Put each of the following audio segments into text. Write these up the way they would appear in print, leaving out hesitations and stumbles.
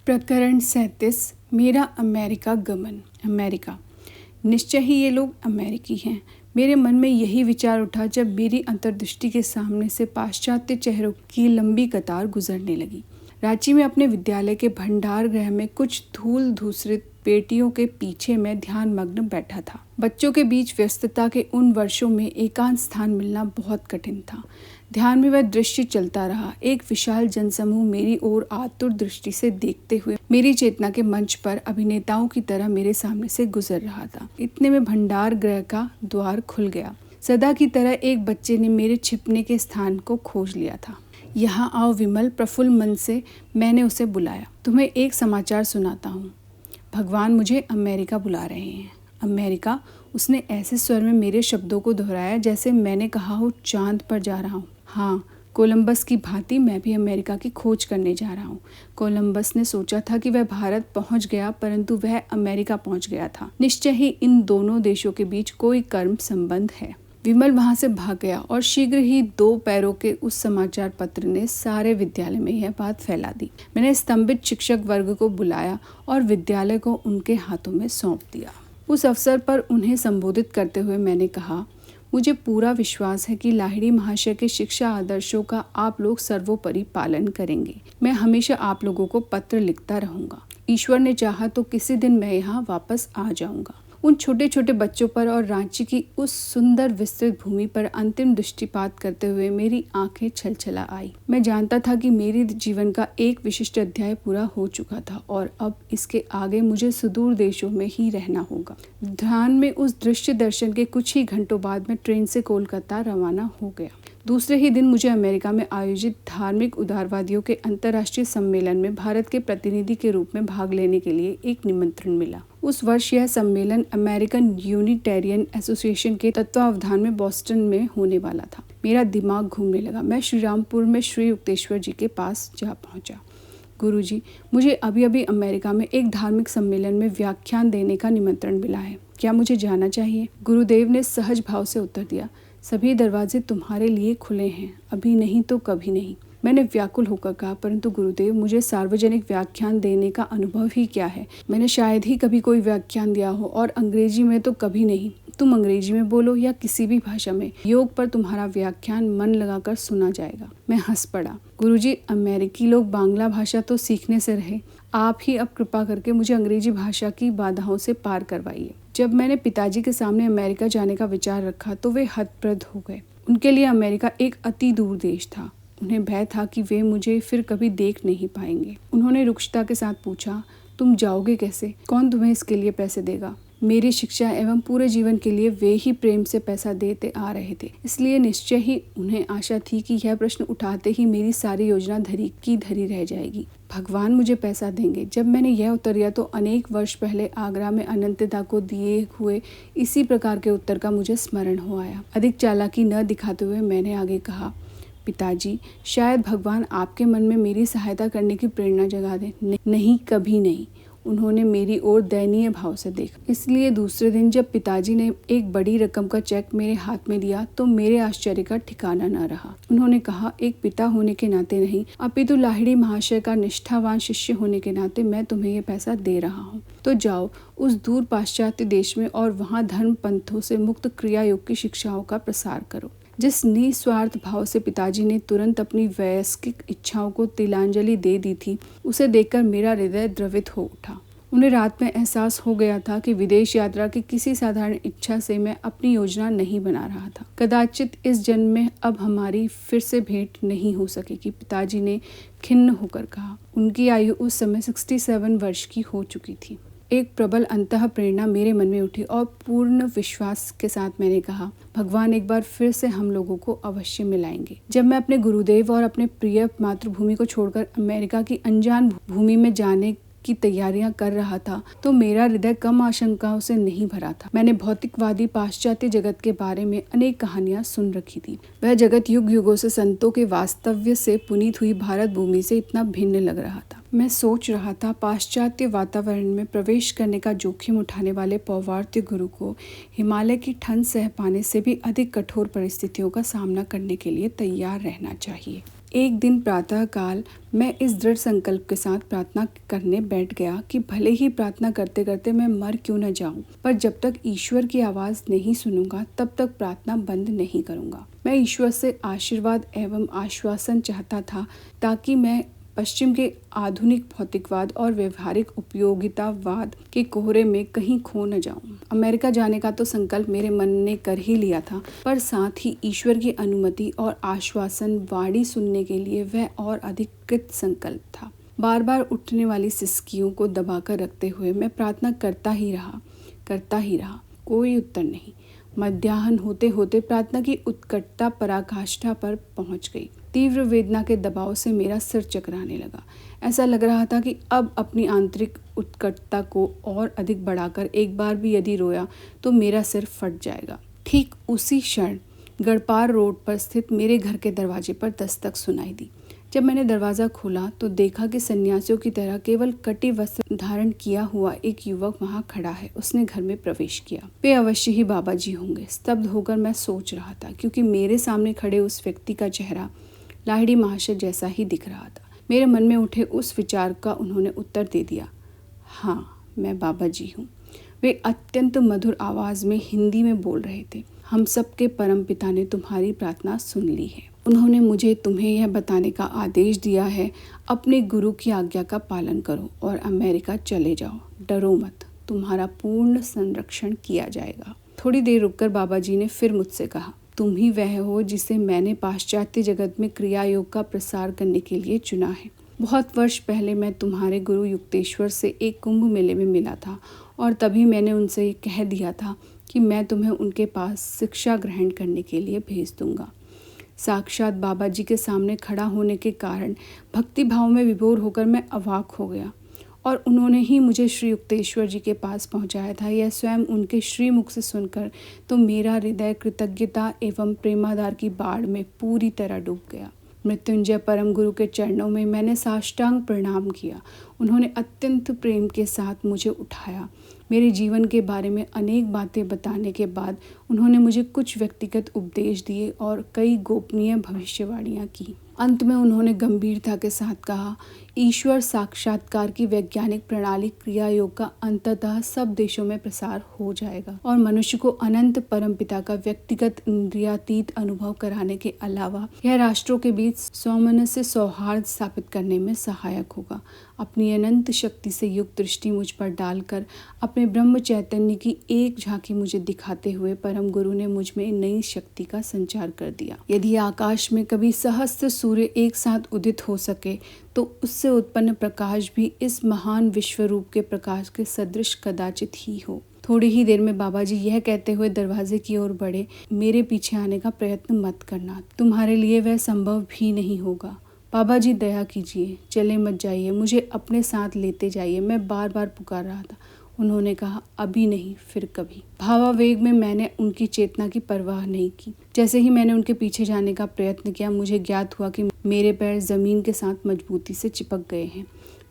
प्रकरण 37। मेरा अमेरिका गमन। अमेरिका। निश्चय ही ये लोग अमेरिकी हैं। मेरे मन में यही विचार उठा जब मेरी अंतर्दृष्टि के सामने से पाश्चात्य चेहरों की लंबी कतार गुजरने लगी। रांची में अपने विद्यालय के भंडार गृह में कुछ धूल धूसरित पेटियों के पीछे मैं ध्यान मग्न बैठा था। बच्चों के बीच व्यस्तता के उन वर्षों में एकांत स्थान मिलना बहुत कठिन था। ध्यान में वह दृश्य चलता रहा। एक विशाल जनसमूह मेरी ओर आतुर दृष्टि से देखते हुए मेरी चेतना के मंच पर अभिनेताओं की तरह मेरे सामने से गुजर रहा था। इतने में भंडार गृह का द्वार खुल गया। सदा की तरह एक बच्चे ने मेरे छिपने के स्थान को खोज लिया था। यहाँ आओ विमल, प्रफुल्ल मन से मैंने उसे बुलाया। तुम्हें एक समाचार सुनाता हूँ। भगवान मुझे अमेरिका बुला रहे हैं। अमेरिका, उसने ऐसे स्वर में मेरे शब्दों को दोहराया जैसे मैंने कहा हो चांद पर जा रहा हूँ। हाँ, कोलंबस की भांति मैं भी अमेरिका की खोज करने जा रहा हूँ। कोलंबस ने सोचा था कि वह भारत पहुँच गया, परंतु वह अमेरिका पहुँच गया था। निश्चय ही इन दोनों देशों के बीच कोई कर्म संबंध है। विमल वहां से भाग गया और शीघ्र ही 2 पैरों के उस समाचार पत्र ने सारे विद्यालय में यह बात फैला दी। मैंने स्तंभित शिक्षक वर्ग को बुलाया और विद्यालय को उनके हाथों में सौंप दिया। उस अवसर पर उन्हें संबोधित करते हुए मैंने कहा, मुझे पूरा विश्वास है कि लाहिड़ी महाशय के शिक्षा आदर्शों का आप लोग सर्वोपरि पालन करेंगे। मैं हमेशा आप लोगों को पत्र लिखता रहूंगा। ईश्वर ने चाहा तो किसी दिन मैं यहाँ वापस आ जाऊंगा। उन छोटे छोटे बच्चों पर और रांची की उस सुंदर विस्तृत भूमि पर अंतिम दृष्टिपात करते हुए मेरी आंखें छलछला आई। मैं जानता था कि मेरे जीवन का एक विशिष्ट अध्याय पूरा हो चुका था और अब इसके आगे मुझे सुदूर देशों में ही रहना होगा। ध्यान में उस दृश्य दर्शन के कुछ ही घंटों बाद मैं ट्रेन से कोलकाता रवाना हो गया। दूसरे ही दिन मुझे अमेरिका में आयोजित धार्मिक उदारवादियों के अंतर्राष्ट्रीय सम्मेलन में भारत के प्रतिनिधि के रूप में भाग लेने के लिए एक निमंत्रण मिला। उस वर्ष यह सम्मेलन अमेरिकन यूनिटेरियन एसोसिएशन के तत्वावधान में बॉस्टन में होने वाला था। मेरा दिमाग घूमने लगा। मैं श्रीरामपुर में श्री युक्तेश्वर जी के पास जा पहुंचा। गुरुजी, मुझे अभी अभी अमेरिका में एक धार्मिक सम्मेलन में व्याख्यान देने का निमंत्रण मिला है। क्या मुझे जाना चाहिए? गुरुदेव ने सहज भाव से उत्तर दिया, सभी दरवाजे तुम्हारे लिए खुले हैं, अभी नहीं तो कभी नहीं। मैंने व्याकुल होकर कहा, परंतु गुरुदेव, मुझे सार्वजनिक व्याख्यान देने का अनुभव ही क्या है। मैंने शायद ही कभी कोई व्याख्यान दिया हो और अंग्रेजी में तो कभी नहीं। तुम अंग्रेजी में बोलो या किसी भी भाषा में, योग पर तुम्हारा व्याख्यान मन लगाकर सुना जाएगा। मैं हंस पड़ा। गुरुजी, अमेरिकी लोग बांग्ला भाषा तो सीखने से रहे। आप ही अब कृपा करके मुझे अंग्रेजी भाषा की बाधाओं से पार करवाइए। जब मैंने पिताजी के सामने अमेरिका जाने का विचार रखा तो वे हतप्रभ हो गए। उनके लिए अमेरिका एक अति दूर देश था। उन्हें भय था कि वे मुझे फिर कभी देख नहीं पाएंगे। उन्होंने रुक्षता के साथ पूछा, तुम जाओगे कैसे? कौन तुम्हें इसके लिए पैसे देगा? मेरी शिक्षा एवं पूरे जीवन के लिए वे ही प्रेम से पैसा देते आ रहे थे, इसलिए निश्चय ही उन्हें आशा थी कि यह प्रश्न उठाते ही मेरी सारी योजना धरी की धरी रह जाएगी। भगवान मुझे पैसा देंगे। जब मैंने यह उत्तर दिया तो अनेक वर्ष पहले आगरा में अनंतदा को दिए हुए इसी प्रकार के उत्तर का मुझे स्मरण हो आया। अधिक चालाकी न दिखाते हुए मैंने आगे कहा, पिताजी, शायद भगवान आपके मन में मेरी सहायता करने की प्रेरणा जगा दें। नहीं, कभी नहीं। उन्होंने मेरी ओर दयनीय भाव से देखा। इसलिए दूसरे दिन जब पिताजी ने एक बड़ी रकम का चेक मेरे हाथ में दिया तो मेरे आश्चर्य का ठिकाना न रहा। उन्होंने कहा, एक पिता होने के नाते नहीं, अपितु लाहिड़ी महाशय का निष्ठावान शिष्य होने के नाते मैं तुम्हें ये पैसा दे रहा हूँ। तो जाओ उस दूर पाश्चात्य देश में और वहाँ धर्म पंथों से मुक्त क्रिया योग की शिक्षाओं का प्रसार करो। जिस निस्वार्थ भाव से पिताजी ने तुरंत अपनी वयस्किक इच्छाओं को तिलांजलि दे दी थी, उसे देखकर मेरा हृदय द्रवित हो उठा। उन्हें रात में एहसास हो गया था कि विदेश यात्रा की किसी साधारण इच्छा से मैं अपनी योजना नहीं बना रहा था। कदाचित इस जन्म में अब हमारी फिर से भेंट नहीं हो सकेगी, पिताजी ने खिन्न होकर कहा। उनकी आयु उस समय 67 वर्ष की हो चुकी थी। एक प्रबल अंतः प्रेरणा मेरे मन में उठी और पूर्ण विश्वास के साथ मैंने कहा, भगवान एक बार फिर से हम लोगों को अवश्य मिलाएंगे। जब मैं अपने गुरुदेव और अपने प्रिय मातृभूमि को छोड़कर अमेरिका की अनजान भूमि में जाने की तैयारियां कर रहा था तो मेरा हृदय कम आशंकाओं से नहीं भरा था। मैंने भौतिकवादी पाश्चात्य जगत के बारे में अनेक कहानियां सुन रखी थी। वह जगत युग युगों से संतों के वास्तव्य से पुनीत हुई भारत भूमि से इतना भिन्न लग रहा था। मैं सोच रहा था, पाश्चात्य वातावरण में प्रवेश करने का जोखिम उठाने वाले पौवार्त्य गुरु को हिमालय की ठंड सह पाने से भी अधिक कठोर परिस्थितियों का सामना करने के लिए तैयार रहना चाहिए। एक दिन प्रातःकाल मैं इस दृढ़ संकल्प के साथ प्रार्थना करने बैठ गया कि भले ही प्रार्थना करते करते मैं मर क्यों न जाऊं, पर जब तक ईश्वर की आवाज़ नहीं सुनूंगा तब तक प्रार्थना बंद नहीं करूंगा। मैं ईश्वर से आशीर्वाद एवं आश्वासन चाहता था ताकि मैं पश्चिम के आधुनिक भौतिकवाद और व्यवहारिक उपयोगितावाद के कोहरे में कहीं खो न जाऊं। अमेरिका जाने का तो संकल्प मेरे मन ने कर ही लिया था, पर साथ ही ईश्वर की अनुमति और आश्वासन वाणी सुनने के लिए वह और अधिक कृत संकल्प था। बार बार उठने वाली सिसकियों को दबाकर रखते हुए मैं प्रार्थना करता ही रहा। कोई उत्तर नहीं। मध्याह्न होते होते प्रार्थना की उत्कटता पराकाष्ठा पर पहुंच गई। तीव्र वेदना के दबाव से मेरा सिर चकराने लगा। ऐसा लग रहा था कि अब अपनी आंतरिक उत्कटता को और अधिक बढ़ाकर एक बार भी यदि रोया तो मेरा सिर फट जाएगा। ठीक उसी क्षण गढ़पार रोड पर स्थित मेरे घर के दरवाजे पर दस्तक सुनाई दी। जब मैंने दरवाज़ा खोला तो देखा कि सन्यासियों की तरह केवल कटी वस्त्र धारण किया हुआ एक युवक वहां खड़ा है। उसने घर में प्रवेश किया। वे अवश्य ही बाबा जी होंगे। स्तब्ध होकर मैं सोच रहा था, क्योंकि मेरे सामने खड़े उस व्यक्ति का चेहरा लाहिड़ी महाशय जैसा ही दिख रहा था। मेरे मन में उठे उस विचार का उन्होंने उत्तर दे दिया, हाँ, मैं बाबा जी हूँ। वे अत्यंत मधुर आवाज़ में हिंदी में बोल रहे थे। हम सबके परमपिता ने तुम्हारी प्रार्थना सुन ली है। उन्होंने मुझे तुम्हें यह बताने का आदेश दिया है, अपने गुरु की आज्ञा का पालन करो और अमेरिका चले जाओ। डरो मत, तुम्हारा पूर्ण संरक्षण किया जाएगा। थोड़ी देर रुककर बाबा जी ने फिर मुझसे कहा, तुम ही वह हो जिसे मैंने पाश्चात्य जगत में क्रिया योग का प्रसार करने के लिए चुना है। बहुत वर्ष पहले मैं तुम्हारे गुरु युक्तेश्वर से एक कुंभ मेले में मिला था और तभी मैंने उनसे कह दिया था कि मैं तुम्हें उनके पास शिक्षा ग्रहण करने के लिए भेज दूंगा। साक्षात बाबा जी के सामने खड़ा होने के कारण भक्ति भाव में विभोर होकर मैं अवाक हो गया और उन्होंने ही मुझे श्री युक्तेश्वर जी के पास पहुंचाया था। यह स्वयं उनके श्रीमुख से सुनकर तो मेरा हृदय कृतज्ञता एवं प्रेमाधार की बाढ़ में पूरी तरह डूब गया। मृत्युंजय परम गुरु के चरणों में मैंने साष्टांग प्रणाम किया। उन्होंने अत्यंत प्रेम के साथ मुझे उठाया। मेरे जीवन के बारे में अनेक बातें बताने के बाद उन्होंने मुझे कुछ व्यक्तिगत उपदेश दिए और कई गोपनीय भविष्यवाणियाँ की। अंत में उन्होंने गंभीरता के साथ कहा, ईश्वर साक्षात्कार की वैज्ञानिक प्रणाली क्रिया योग का अंततः सब देशों में प्रसार हो जाएगा और मनुष्य को अनंत परमपिता का व्यक्तिगत इंद्रियातीत अनुभव कराने के अलावा यह राष्ट्रों के बीच सौमनस्य सौहार्द स्थापित करने में सहायक होगा। अपनी अनंत शक्ति से युक्त दृष्टि मुझ पर डालकर अपने ब्रह्म चैतन्य की एक झांकी मुझे दिखाते हुए परम गुरु ने मुझ में नई शक्ति का संचार कर दिया। यदि आकाश में कभी सहस्त्र सूर्य एक साथ उदित हो सके तो उससे उत्पन्न प्रकाश भी इस महान विश्वरूप के प्रकाश के सदृश कदाचित ही हो। थोड़ी ही देर में बाबा जी यह कहते हुए दरवाजे की ओर बढ़े, मेरे पीछे आने का प्रयत्न मत करना, तुम्हारे लिए वह संभव भी नहीं होगा। बाबा जी दया कीजिए, चले मत जाइए, मुझे अपने साथ लेते जाइए, मैं बार बार पुकार रहा था। उन्होंने कहा, अभी नहीं, फिर कभी। भावावेग में मैंने उनकी चेतना की परवाह नहीं की। जैसे ही मैंने उनके पीछे जाने का प्रयत्न किया, मुझे ज्ञात हुआ कि मेरे पैर जमीन के साथ मजबूती से चिपक गए हैं।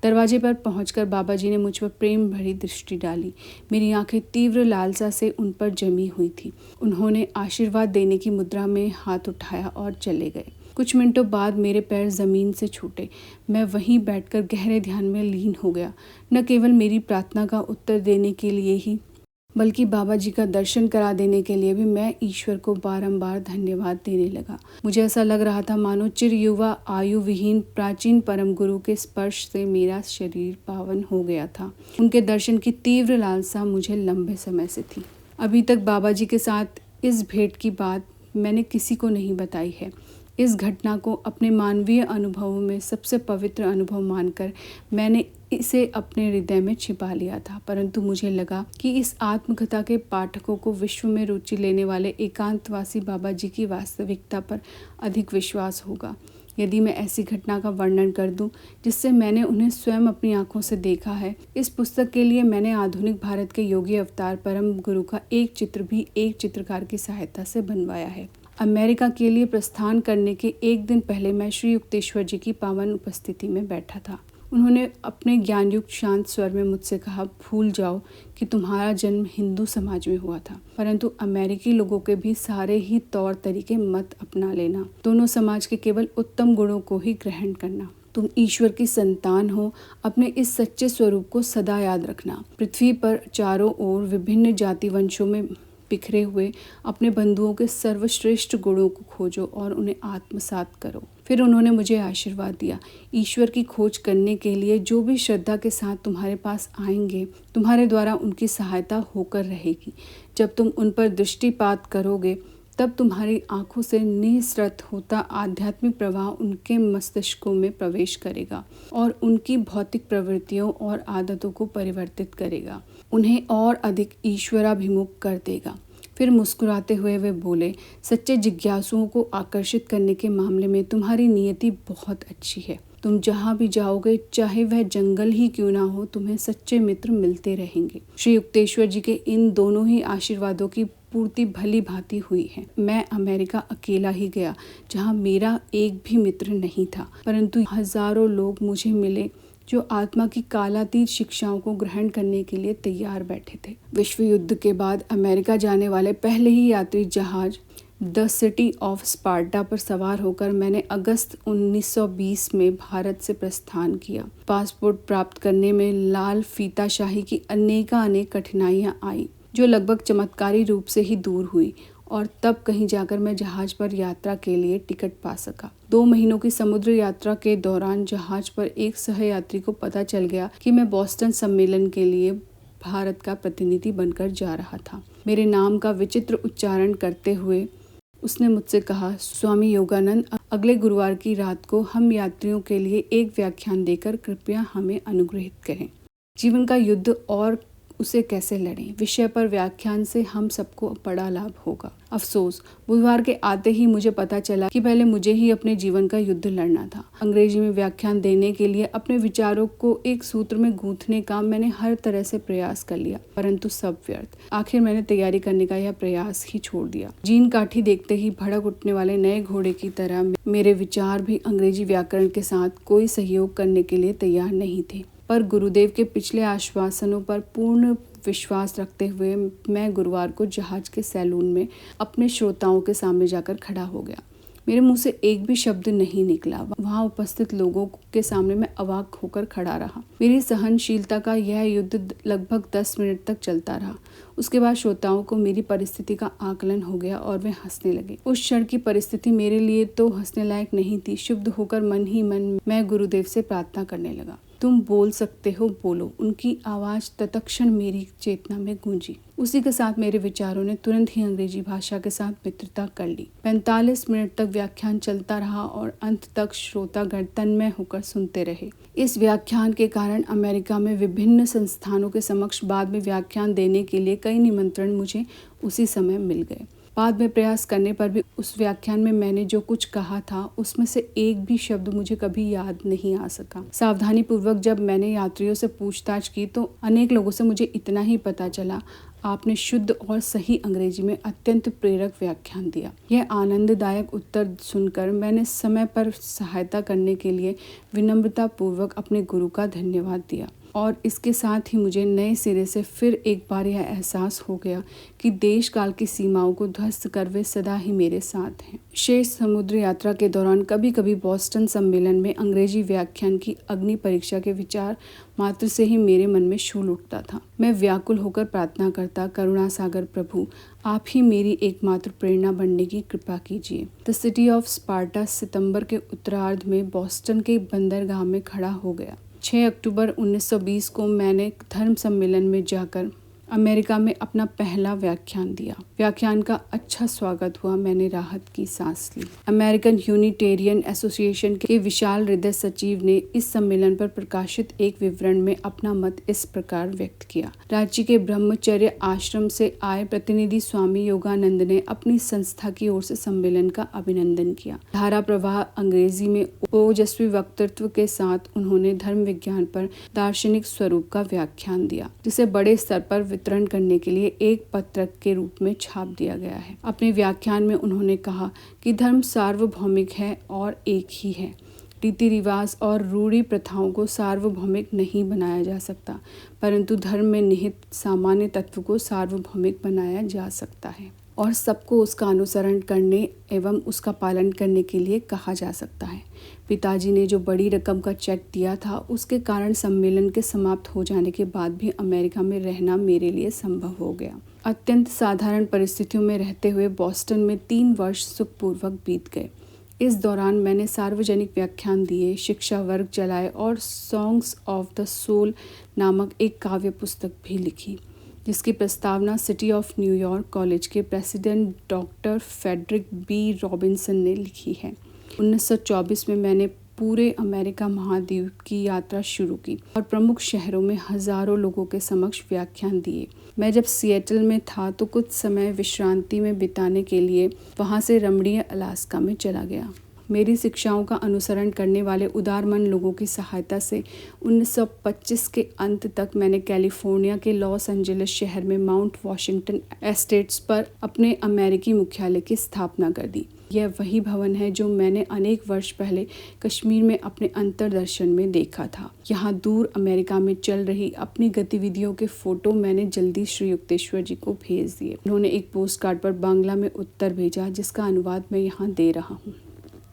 दरवाजे पर पहुंचकर बाबा जी ने मुझ पर प्रेम भरी दृष्टि डाली। मेरी आंखें तीव्र लालसा से उन पर जमी हुई थी। उन्होंने आशीर्वाद देने की मुद्रा में हाथ उठाया और चले गए। कुछ मिनटों बाद मेरे पैर जमीन से छूटे। मैं वहीं बैठकर गहरे ध्यान में लीन हो गया। न केवल मेरी प्रार्थना का उत्तर देने के लिए ही, बल्कि बाबा जी का दर्शन करा देने के लिए भी मैं ईश्वर को बारंबार धन्यवाद देने लगा। मुझे ऐसा लग रहा था मानो चिर युवा आयु विहीन प्राचीन परम गुरु के स्पर्श से मेरा शरीर पावन हो गया था। उनके दर्शन की तीव्र लालसा मुझे लंबे समय से थी। अभी तक बाबा जी के साथ इस भेंट की बात मैंने किसी को नहीं बताई है। इस घटना को अपने मानवीय अनुभवों में सबसे पवित्र अनुभव मानकर मैंने इसे अपने हृदय में छिपा लिया था, परंतु मुझे लगा कि इस आत्मकथा के पाठकों को विश्व में रुचि लेने वाले एकांतवासी बाबा जी की वास्तविकता पर अधिक विश्वास होगा यदि मैं ऐसी घटना का वर्णन कर दूं जिससे मैंने उन्हें स्वयं अपनी आंखों से देखा है। इस पुस्तक के लिए मैंने आधुनिक भारत के योगी अवतार परम गुरु का एक चित्र भी एक चित्रकार की सहायता से बनवाया है। अमेरिका के लिए प्रस्थान करने के एक दिन पहले मैं श्री युक्तेश्वर जी की पावन उपस्थिति में बैठा था। उन्होंने अपने ज्ञानयुक्त शांत स्वर में मुझसे कहा, भूल जाओ कि तुम्हारा जन्म हिंदू समाज में हुआ था, परंतु अमेरिकी लोगों के भी सारे ही तौर तरीके मत अपना लेना। दोनों समाज के केवल उत्तम गुणों को ही ग्रहण करना। तुम ईश्वर की संतान हो। अपने इस सच्चे स्वरूप को सदा याद रखना। पृथ्वी पर चारों ओर विभिन्न जाति वंशों में बिखरे हुए अपने बंधुओं के सर्वश्रेष्ठ गुणों को खोजो और उन्हें आत्मसात करो। फिर उन्होंने मुझे आशीर्वाद दिया, ईश्वर की खोज करने के लिए जो भी श्रद्धा के साथ तुम्हारे पास आएंगे, तुम्हारे द्वारा उनकी सहायता होकर रहेगी। जब तुम उन पर दृष्टिपात करोगे तब तुम्हारी आंखों से निःसृत होता आध्यात्मिक प्रवाह उनके मस्तिष्कों में प्रवेश करेगा और उनकी भौतिक प्रवृत्तियों और आदतों को परिवर्तित करेगा, उन्हें और अधिक ईश्वराभिमुख कर देगा। फिर मुस्कुराते हुए वे बोले, सच्चे जिज्ञासुओं को आकर्षित करने के मामले में तुम्हारी नियति बहुत अच्छी है। तुम जहाँ भी जाओगे, चाहे वह जंगल ही क्यों ना हो, तुम्हें सच्चे मित्र मिलते रहेंगे। श्री युक्तेश्वर जी के इन दोनों ही आशीर्वादों की पूर्ति भली भांति हुई है। मैं अमेरिका अकेला ही गया, जहाँ मेरा एक भी मित्र नहीं था, परंतु हजारों लोग मुझे मिले जो आत्मा की कालातीत शिक्षाओं को ग्रहण करने के लिए तैयार बैठे थे। विश्व युद्ध के बाद अमेरिका जाने वाले पहले ही यात्री जहाज द सिटी ऑफ स्पार्टा पर सवार होकर मैंने अगस्त 1920 में भारत से प्रस्थान किया। पासपोर्ट प्राप्त करने में लाल फीताशाही की अनेक कठिनाइयां आई, जो लगभग चमत्कारी रूप से ही दूर हुई, और तब कहीं जाकर मैं जहाज पर यात्रा के लिए टिकट पा सका। 2 महीनों की समुद्र यात्रा के दौरान जहाज पर एक सहयात्री को पता चल गया कि मैं बोस्टन सम्मेलन के लिए भारत का प्रतिनिधि बनकर जा रहा था। मेरे नाम का विचित्र उच्चारण करते हुए उसने मुझसे कहा, स्वामी योगानंद, अगले गुरुवार की रात को हम यात्रियों के लिए एक व्याख्यान देकर कृपया हमें अनुग्रहित करें। जीवन का युद्ध और उसे कैसे लड़ें विषय पर व्याख्यान से हम सबको बड़ा लाभ होगा। अफसोस, बुधवार के आते ही मुझे पता चला कि पहले मुझे ही अपने जीवन का युद्ध लड़ना था। अंग्रेजी में व्याख्यान देने के लिए अपने विचारों को एक सूत्र में गूंथने का मैंने हर तरह से प्रयास कर लिया, परंतु सब व्यर्थ। आखिर मैंने तैयारी करने का यह प्रयास ही छोड़ दिया। जीन काठी देखते ही भड़क उठने वाले नए घोड़े की तरह मेरे विचार भी अंग्रेजी व्याकरण के साथ कोई सहयोग करने के लिए तैयार नहीं थे। पर गुरुदेव के पिछले आश्वासनों पर पूर्ण विश्वास रखते हुए मैं गुरुवार को जहाज के सैलून में अपने श्रोताओं के सामने जाकर खड़ा हो गया। मेरे मुंह से एक भी शब्द नहीं निकला। वहां उपस्थित लोगों के सामने मैं अवाक होकर खड़ा रहा। मेरी सहनशीलता का यह युद्ध लगभग 10 मिनट तक चलता रहा। उसके बाद श्रोताओं को मेरी परिस्थिति का आकलन हो गया और वे हंसने लगे। उस क्षण की परिस्थिति मेरे लिए तो हंसने लायक नहीं थी। शुद्ध होकर मन ही मन मैं गुरुदेव से प्रार्थना करने लगा। तुम बोल सकते हो, बोलो। उनकी आवाज तत्क्षण मेरी चेतना में गूंजी। उसी के साथ मेरे विचारों ने तुरंत ही अंग्रेजी भाषा के साथ मित्रता कर ली। 45 मिनट तक व्याख्यान चलता रहा और अंत तक श्रोतागण तन्मय होकर सुनते रहे। इस व्याख्यान के कारण अमेरिका में विभिन्न संस्थानों के समक्ष बाद में व्याख्यान देने के लिए कई निमंत्रण मुझे उसी समय मिल गए। बाद में प्रयास करने पर भी उस व्याख्यान में मैंने जो कुछ कहा था उसमें से एक भी शब्द मुझे कभी याद नहीं आ सका। सावधानी पूर्वक जब मैंने यात्रियों से पूछताछ की तो अनेक लोगों से मुझे इतना ही पता चला, आपने शुद्ध और सही अंग्रेजी में अत्यंत प्रेरक व्याख्यान दिया। यह आनंददायक उत्तर सुनकर मैंने समय पर सहायता करने के लिए विनम्रता पूर्वक अपने गुरु का धन्यवाद दिया, और इसके साथ ही मुझे नए सिरे से फिर एक बार यह एहसास हो गया कि देश काल की सीमाओं को ध्वस्त कर वे सदा ही मेरे साथ हैं। शेष समुद्र यात्रा के दौरान कभी कभी बोस्टन सम्मेलन में अंग्रेजी व्याख्यान की अग्नि परीक्षा के विचार मात्र से ही मेरे मन में शूल उठता था। मैं व्याकुल होकर प्रार्थना करता, करुणा सागर प्रभु, आप ही मेरी एकमात्र प्रेरणा बनने की कृपा कीजिए। द सिटी ऑफ स्पार्टा सितंबर के उत्तरार्ध में बोस्टन के बंदरगाह में खड़ा हो गया। 6 अक्टूबर 1920 को मैंने धर्म सम्मेलन में जाकर अमेरिका में अपना पहला व्याख्यान दिया। व्याख्यान का अच्छा स्वागत हुआ। मैंने राहत की सांस ली। अमेरिकन यूनिटेरियन एसोसिएशन के विशाल हृदय सचिव ने इस सम्मेलन पर प्रकाशित एक विवरण में अपना मत इस प्रकार व्यक्त किया। राज्य के ब्रह्मचर्य आश्रम से आए प्रतिनिधि स्वामी योगानंद ने अपनी संस्था की ओर से सम्मेलन का अभिनंदन किया। धारा प्रवाह अंग्रेजी में ओजस्वी वक्तृत्व के साथ उन्होंने धर्म विज्ञान पर दार्शनिक स्वरूप का व्याख्यान दिया, जिसे बड़े स्तर पर वितरण करने के लिए एक पत्रक के रूप में छाप दिया गया है। अपने व्याख्यान में उन्होंने कहा कि धर्म सार्वभौमिक है और एक ही है। रीति रिवाज और रूढ़ि प्रथाओं को सार्वभौमिक नहीं बनाया जा सकता, परंतु धर्म में निहित सामान्य तत्व को सार्वभौमिक बनाया जा सकता है और सबको उसका अनुसरण करने एवं उसका पालन करने के लिए कहा जा सकता है। पिताजी ने जो बड़ी रकम का चेक दिया था, उसके कारण सम्मेलन के समाप्त हो जाने के बाद भी अमेरिका में रहना मेरे लिए संभव हो गया। अत्यंत साधारण परिस्थितियों में रहते हुए बॉस्टन में 3 वर्ष सुखपूर्वक बीत गए। इस दौरान मैंने सार्वजनिक व्याख्यान दिए, शिक्षा वर्ग चलाए और सॉन्ग्स ऑफ द सोल नामक एक काव्य पुस्तक भी लिखी, जिसकी प्रस्तावना सिटी ऑफ न्यूयॉर्क कॉलेज के president doctor Frederick B Robinson ने लिखी है। 1924 में मैंने पूरे अमेरिका महाद्वीप की यात्रा शुरू की और प्रमुख शहरों में हजारों लोगों के समक्ष व्याख्यान दिए। मैं जब सिएटल में था तो कुछ समय विश्रांति में बिताने के लिए वहां से रमणीय अलास्का में चला गया। मेरी शिक्षाओं का अनुसरण करने वाले उदारमन लोगों की सहायता से 1925 के अंत तक मैंने कैलिफोर्निया के लॉस एंजलिस शहर में माउंट वॉशिंगटन एस्टेट्स पर अपने अमेरिकी मुख्यालय की स्थापना कर दी। यह वही भवन है जो मैंने अनेक वर्ष पहले कश्मीर में अपने अंतर्दर्शन में देखा था। यहाँ दूर अमेरिका में चल रही अपनी गतिविधियों के फोटो मैंने जल्दी श्री युक्तेश्वर जी को भेज दिए। उन्होंने एक पोस्ट कार्ड पर बांग्ला में उत्तर भेजा, जिसका अनुवाद मैं यहाँ दे रहा हूँ।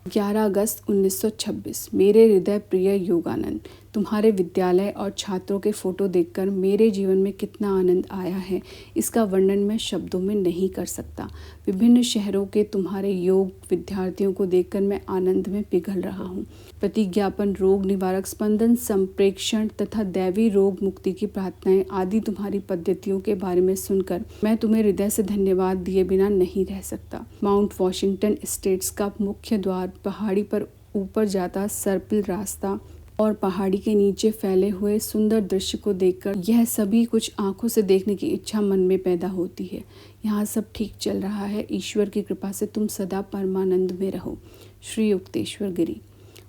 11 अगस्त 1926। मेरे हृदय प्रिय योगानंद, तुम्हारे विद्यालय और छात्रों के फोटो देखकर मेरे जीवन में कितना आनंद आया है, इसका वर्णन मैं शब्दों में नहीं कर सकता। विभिन्न शहरों के तुम्हारे योग विद्यार्थियों को देखकर मैं आनंद में पिघल रहा हूँ। प्रतिज्ञापन, रोग निवारक, स्पंदन, संप्रेक्षण तथा दैवी रोग मुक्ति की प्रार्थनाएं आदि तुम्हारी पद्धतियों के बारे में सुनकर मैं तुम्हें हृदय से धन्यवाद दिए बिना नहीं रह सकता। माउंट वॉशिंगटन एस्टेट्स का मुख्य द्वार, पहाड़ी पर ऊपर जाता सर्पिल रास्ता और पहाड़ी के नीचे फैले हुए सुंदर दृश्य को देखकर यह सभी कुछ आंखों से देखने की इच्छा मन में पैदा होती है। यहाँ सब ठीक चल रहा है। ईश्वर की कृपा से तुम सदा परमानंद में रहो। श्री युक्तेश्वर गिरी।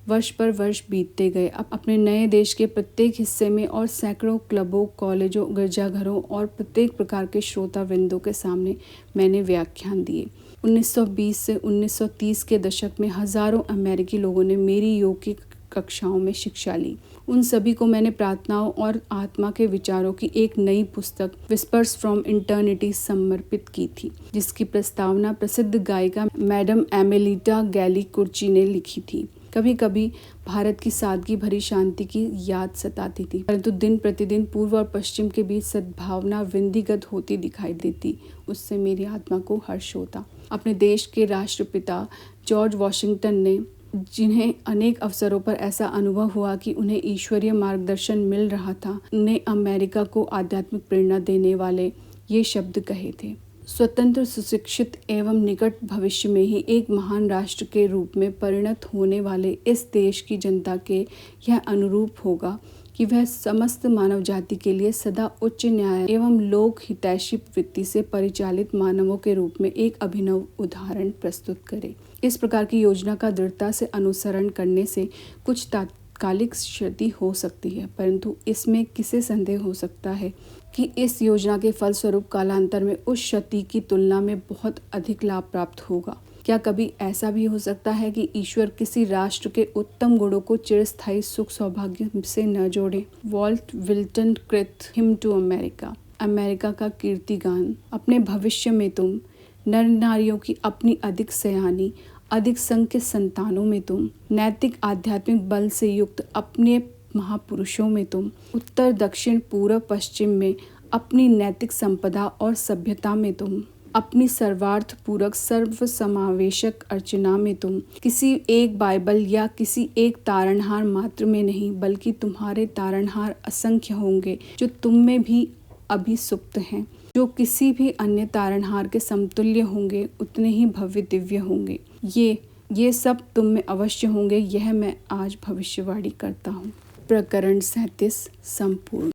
वर्ष पर वर्ष बीतते गए। अब अपने नए देश के प्रत्येक हिस्से में और सैकड़ों क्लबों, कॉलेजों, गिरजाघरों और प्रत्येक प्रकार के श्रोता वृंदों के सामने मैंने व्याख्यान दिए। 1920 से 1930 के दशक में हजारों अमेरिकी लोगों ने मेरी योग की कक्षाओं में शिक्षा ली। उन सभी को मैंने प्रार्थनाओं और आत्मा के विचारों की एक नई पुस्तक विस्पर्स फ्रॉम इटर्निटी समर्पित की थी, जिसकी प्रस्तावना प्रसिद्ध गायिका मैडम एमेलिटा गैली कुर्ची ने लिखी थी। कभी कभी भारत की सादगी भरी शांति की याद सताती थी, परंतु दिन प्रतिदिन पूर्व और पश्चिम के बीच सद्भावना वृद्धिगत होती दिखाई देती। उससे मेरी आत्मा को हर्ष होता। अपने देश के राष्ट्रपिता जॉर्ज वॉशिंगटन ने, जिन्हें अनेक अवसरों पर ऐसा अनुभव हुआ कि उन्हें ईश्वरीय मार्गदर्शन मिल रहा था, ने अमेरिका को आध्यात्मिक प्रेरणा देने वाले ये शब्द कहे थे। स्वतंत्र, सुशिक्षित एवं निकट भविष्य में ही एक महान राष्ट्र के रूप में परिणत होने वाले इस देश की जनता के यह अनुरूप होगा कि वह समस्त मानव जाति के लिए सदा उच्च न्याय एवं लोक हितैषी वृत्ति से परिचालित मानवों के रूप में एक अभिनव उदाहरण प्रस्तुत करे। इस प्रकार की योजना का दृढ़ता से अनुसरण करने से कुछ तात्कालिक क्षति हो सकती है, परंतु इसमें किसे संदेह हो सकता है कि इस योजना के फलस्वरूप कालांतर में उस क्षति की तुलना में बहुत अधिक लाभ प्राप्त होगा। क्या कभी ऐसा भी हो सकता है कि ईश्वर किसी राष्ट्र के उत्तम गुणों को चिरस्थायी सुख सौभाग्य से न जोड़े? वॉल्ट विल्टन कृत हिम टू अमेरिका। अमेरिका का कीर्तिगान। अपने भविष्य में तुम नर नारियों की अपनी अधिक सयानी, अधिक संख्य संतानों में तुम, नैतिक आध्यात्मिक बल से युक्त अपने महापुरुषों में तुम, उत्तर दक्षिण पूर्व पश्चिम में अपनी नैतिक संपदा और सभ्यता में तुम, अपनी सर्वार्थ पूरक सर्व समावेशक अर्चना में तुम, किसी एक बाइबल या किसी एक तारणहार मात्र में नहीं, बल्कि तुम्हारे तारणहार असंख्य होंगे जो तुम में भी अभी सुप्त हैं, जो किसी भी अन्य तारणहार के समतुल्य होंगे, उतने ही भव्य दिव्य होंगे। ये सब तुम में अवश्य होंगे, यह मैं आज भविष्यवाणी करता हूँ। प्रकरण 37 संपूर्ण।